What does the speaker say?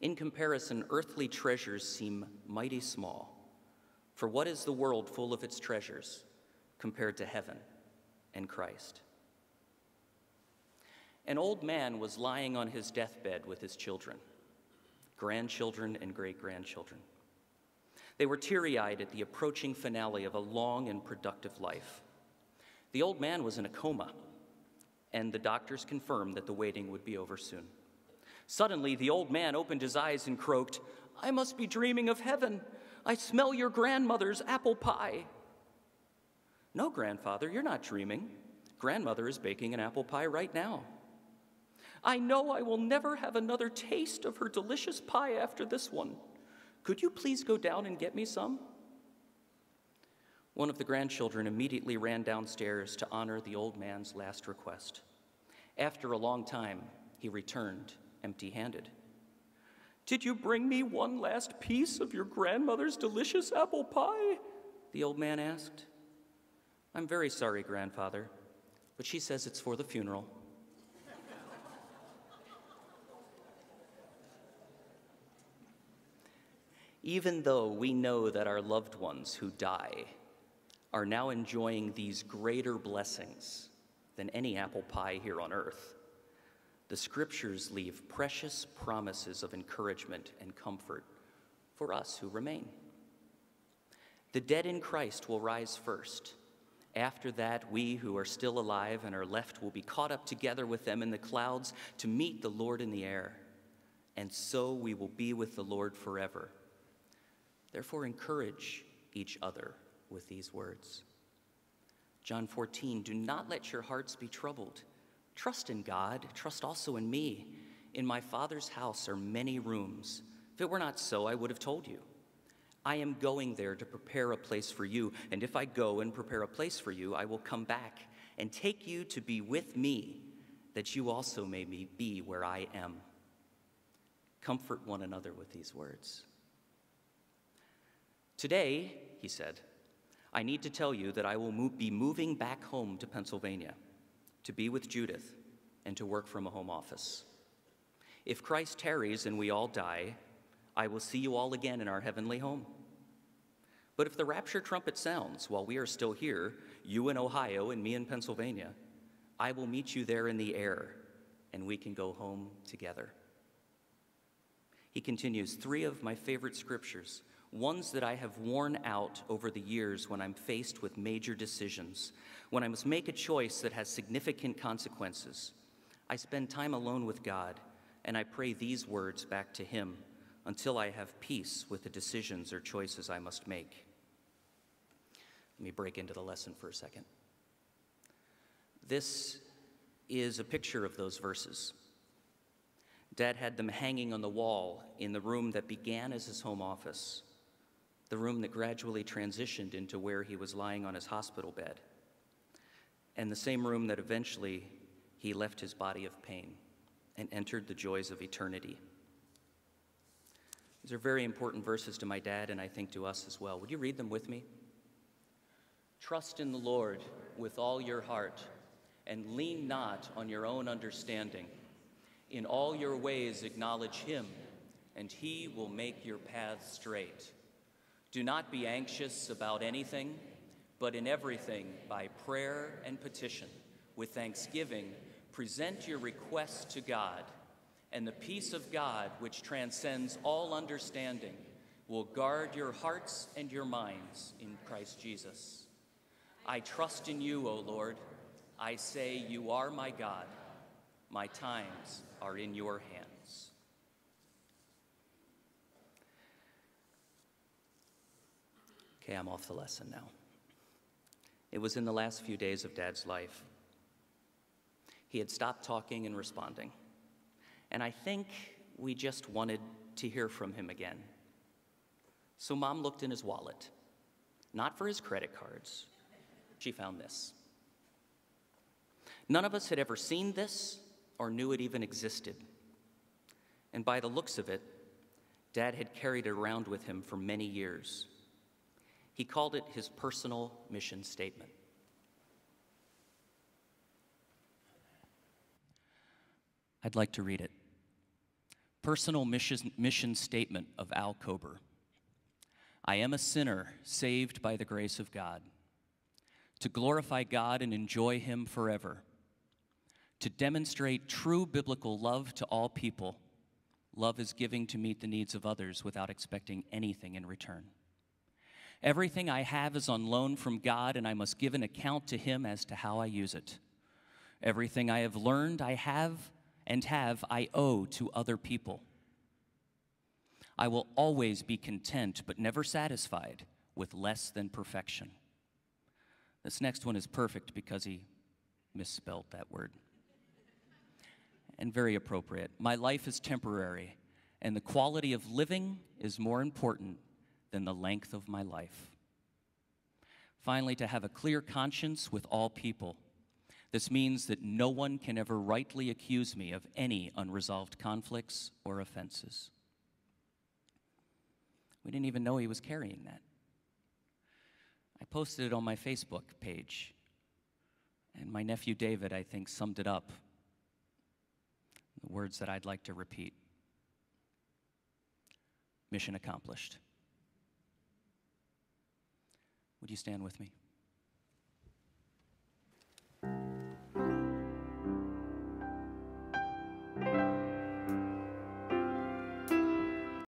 In comparison, earthly treasures seem mighty small. For what is the world full of its treasures compared to heaven and Christ? An old man was lying on his deathbed with his children, grandchildren and great-grandchildren. They were teary-eyed at the approaching finale of a long and productive life. The old man was in a coma, and the doctors confirmed that the waiting would be over soon. Suddenly, the old man opened his eyes and croaked, "I must be dreaming of heaven. I smell your grandmother's apple pie." "No, grandfather, you're not dreaming. Grandmother is baking an apple pie right now." "I know I will never have another taste of her delicious pie after this one. Could you please go down and get me some?" One of the grandchildren immediately ran downstairs to honor the old man's last request. After a long time, he returned empty-handed. "Did you bring me one last piece of your grandmother's delicious apple pie?" the old man asked. "I'm very sorry, grandfather, but she says it's for the funeral." Even though we know that our loved ones who die are now enjoying these greater blessings than any apple pie here on earth, the scriptures leave precious promises of encouragement and comfort for us who remain. The dead in Christ will rise first. After that, we who are still alive and are left will be caught up together with them in the clouds to meet the Lord in the air, and so we will be with the Lord forever. Therefore, encourage each other with these words. John 14, "Do not let your hearts be troubled. Trust in God, trust also in me. In my Father's house are many rooms. If it were not so, I would have told you. I am going there to prepare a place for you, and if I go and prepare a place for you, I will come back and take you to be with me, that you also may be where I am." Comfort one another with these words. "Today," he said, "I need to tell you that I will be moving back home to Pennsylvania to be with Judith and to work from a home office. If Christ tarries and we all die, I will see you all again in our heavenly home. But if the rapture trumpet sounds while we are still here, you in Ohio and me in Pennsylvania, I will meet you there in the air, and we can go home together." He continues, "Three of my favorite scriptures, ones that I have worn out over the years when I'm faced with major decisions, when I must make a choice that has significant consequences. I spend time alone with God, and I pray these words back to Him until I have peace with the decisions or choices I must make." Let me break into the lesson for a second. This is a picture of those verses. Dad had them hanging on the wall in the room that began as his home office, the room that gradually transitioned into where he was lying on his hospital bed, and the same room that eventually he left his body of pain and entered the joys of eternity. These are very important verses to my dad, and I think to us as well. Would you read them with me? "Trust in the Lord with all your heart, and lean not on your own understanding. In all your ways acknowledge Him, and He will make your paths straight. Do not be anxious about anything, but in everything, by prayer and petition, with thanksgiving, present your requests to God, and the peace of God, which transcends all understanding, will guard your hearts and your minds in Christ Jesus. I trust in you, O Lord. I say, you are my God. My times are in your hands." Okay, I'm off the lesson now. It was in the last few days of Dad's life. He had stopped talking and responding, and I think we just wanted to hear from him again. So Mom looked in his wallet, not for his credit cards. She found this. None of us had ever seen this or knew it even existed. And by the looks of it, Dad had carried it around with him for many years. He called it his personal mission statement. I'd like to read it. Personal mission statement of Al Kober. I am a sinner saved by the grace of God, to glorify God and enjoy Him forever, to demonstrate true biblical love to all people. Love is giving to meet the needs of others without expecting anything in return. Everything I have is on loan from God, and I must give an account to Him as to how I use it. Everything I have learned, I owe to other people. I will always be content, but never satisfied with less than perfection. This next one is perfect because he misspelled that word. And very appropriate. My life is temporary, and the quality of living is more important than the length of my life. Finally, to have a clear conscience with all people. This means that no one can ever rightly accuse me of any unresolved conflicts or offenses. We didn't even know he was carrying that. I posted it on my Facebook page, and my nephew David, I think, summed it up. The words that I'd like to repeat. Mission accomplished. Would you stand with me?